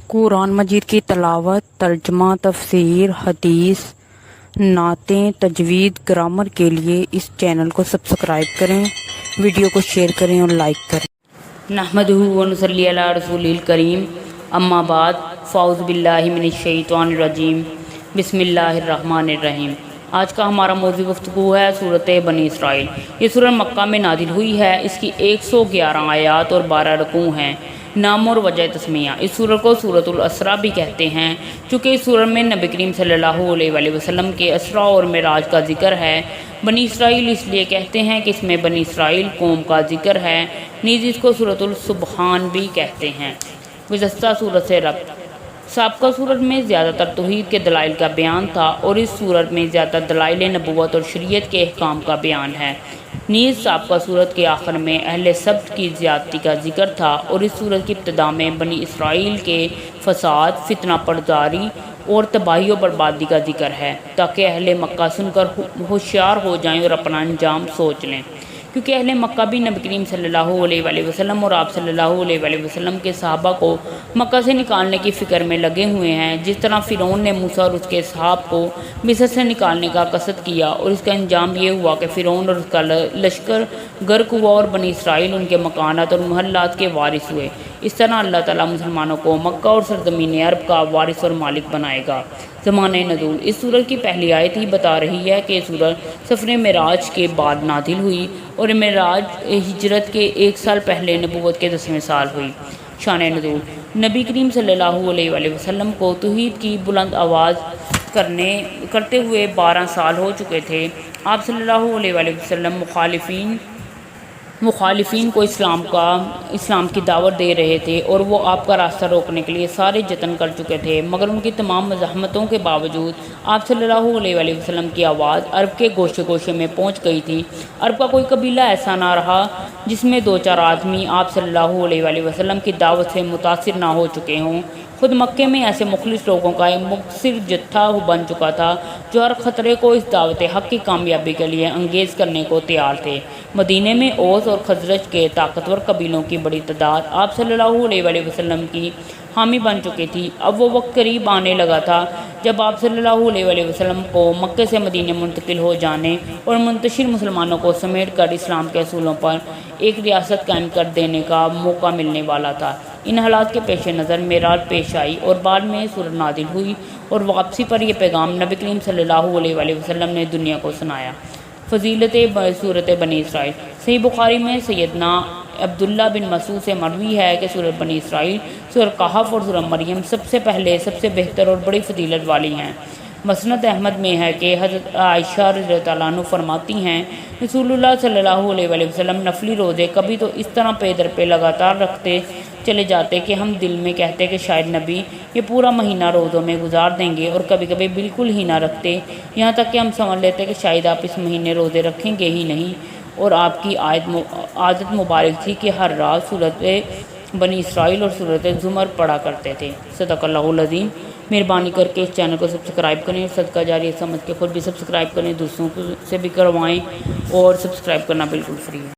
قرآن مجید کی تلاوت، ترجمہ، تفسیر، حدیث، نعتیں، تجوید، گرامر کے لیے اس چینل کو سبسکرائب کریں، ویڈیو کو شیئر کریں اور لائک کریں۔ نحمدہ و نصلی علی رسول الکریم، اما بعد، فاعوذ باللہ من الشیطان الرجیم، بسم اللہ الرحمن الرحیم۔ آج کا ہمارا موضوع گفتگو ہے سورۃ بنی اسرائیل۔ یہ سورہ مکہ میں نازل ہوئی ہے۔ اس کی 111 آیات اور 12 رکوع ہیں۔ نام اور وجہ تسمیہ: اس سورہ کو سورۃ الاسراء بھی کہتے ہیں، چونکہ اس سورہ میں نبی کریم صلی اللہ علیہ وآلہ وسلم کے اسراء اور معراج کا ذکر ہے۔ بنی اسرائیل اس لیے کہتے ہیں کہ اس میں بنی اسرائیل قوم کا ذکر ہے۔ نیز اس کو سورۃ السبحان بھی کہتے ہیں۔ گزشتہ سورت سے ربط: سابقہ سورت میں زیادہ تر توحید کے دلائل کا بیان تھا اور اس سورت میں زیادہ دلائل نبوت اور شریعت کے احکام کا بیان ہے۔ نیز سابقہ سورت کے آخر میں اہل سبت کی زیادتی کا ذکر تھا اور اس سورت کی ابتدا میں بنی اسرائیل کے فساد، فتنہ پرداری اور تباہی و بربادی کا ذکر ہے، تاکہ اہل مکہ سن کر ہوشیار ہو جائیں اور اپنا انجام سوچ لیں، کیونکہ اہل مکہ بھی نبی کریم صلی اللہ علیہ وآلہ وسلم اور آپ صلی اللہ علیہ وآلہ وسلم کے صحابہ کو مکہ سے نکالنے کی فکر میں لگے ہوئے ہیں۔ جس طرح فرعون نے موسیٰ اور اس کے اصحاب کو مصر سے نکالنے کا قصد کیا اور اس کا انجام یہ ہوا کہ فرعون اور اس کا لشکر غرق ہوا اور بنی اسرائیل ان کے مکانات اور محلات کے وارث ہوئے، اس طرح اللہ تعالیٰ مسلمانوں کو مکہ اور سرزمین عرب کا وارث اور مالک بنائے گا۔ زمانۂ نزول: اس سورت کی پہلی آیت ہی بتا رہی ہے کہ یہ سورت سفر معراج کے بعد نازل ہوئی اور معراج ہجرت کے 1 سال پہلے نبوت کے 10ویں سال ہوئی۔ شان نزول: نبی کریم صلی اللہ علیہ وآلہ وسلم کو توحید کی بلند آواز کرتے ہوئے 12 سال ہو چکے تھے۔ آپ صلی اللہ علیہ وآلہ وسلم مخالفین کو اسلام کی دعوت دے رہے تھے اور وہ آپ کا راستہ روکنے کے لیے سارے جتن کر چکے تھے، مگر ان کی تمام مزاحمتوں کے باوجود آپ صلی اللہ علیہ وآلہ وسلم کی آواز عرب کے گوشے گوشے میں پہنچ گئی تھی۔ عرب کا کوئی قبیلہ ایسا نہ رہا جس میں 2-4 آدمی آپ صلی اللہ علیہ وآلہ وسلم کی دعوت سے متاثر نہ ہو چکے ہوں۔ خود مکے میں ایسے مخلص لوگوں کا ایک مؤثر جتھا بن چکا تھا جو ہر خطرے کو اس دعوت حق کی کامیابی کے لیے انگیز کرنے کو تیار تھے۔ مدینے میں اوس اور خزرج کے طاقتور قبیلوں کی بڑی تعداد آپ صلی اللہ علیہ وآلہ وسلم کی حامی بن چکی تھی۔ اب وہ وقت قریب آنے لگا تھا جب آپ صلی اللہ علیہ وآلہ وسلم کو مکے سے مدینے منتقل ہو جانے اور منتشر مسلمانوں کو سمیٹ کر اسلام کے اصولوں پر ایک ریاست قائم کر دینے کا موقع ملنے والا تھا۔ ان حالات کے پیش نظر معراج پیش آئی اور بعد میں سورت نازل ہوئی اور واپسی پر یہ پیغام نبی کریم صلی اللہ علیہ وآلہ وسلم نے دنیا کو سنایا۔ فضیلت سورت بنی اسرائیل: صحیح بخاری میں سیدنا عبداللہ بن مسعود سے مروی ہے کہ سورت بنی اسرائیل، سورت کہف اور سورت مریم سب سے پہلے، سب سے بہتر اور بڑی فضیلت والی ہیں۔ مسند احمد میں ہے کہ حضرت عائشہ رضی اللہ عنہ فرماتی ہیں، رسول اللہ صلی اللہ علیہ وآلہ وسلم نفلی روزے کبھی تو اس طرح پے در پہ لگاتار رکھتے چلے جاتے کہ ہم دل میں کہتے کہ شاید نبی یہ پورا مہینہ روزوں میں گزار دیں گے، اور کبھی کبھی بالکل ہی نہ رکھتے، یہاں تک کہ ہم سمجھ لیتے کہ شاید آپ اس مہینے روزے رکھیں گے ہی نہیں، اور آپ کی عادت مبارک تھی کہ ہر رات سورت بنی اسرائیل اور سورت زمر پڑھا کرتے تھے۔ صدق اللہ العظیم۔ مہربانی کر کے اس چینل کو سبسکرائب کریں اور صدقہ جاریہ سمجھ کے خود بھی سبسکرائب کریں، دوسروں سے بھی کروائیں، اور سبسکرائب کرنا بالکل فری ہے۔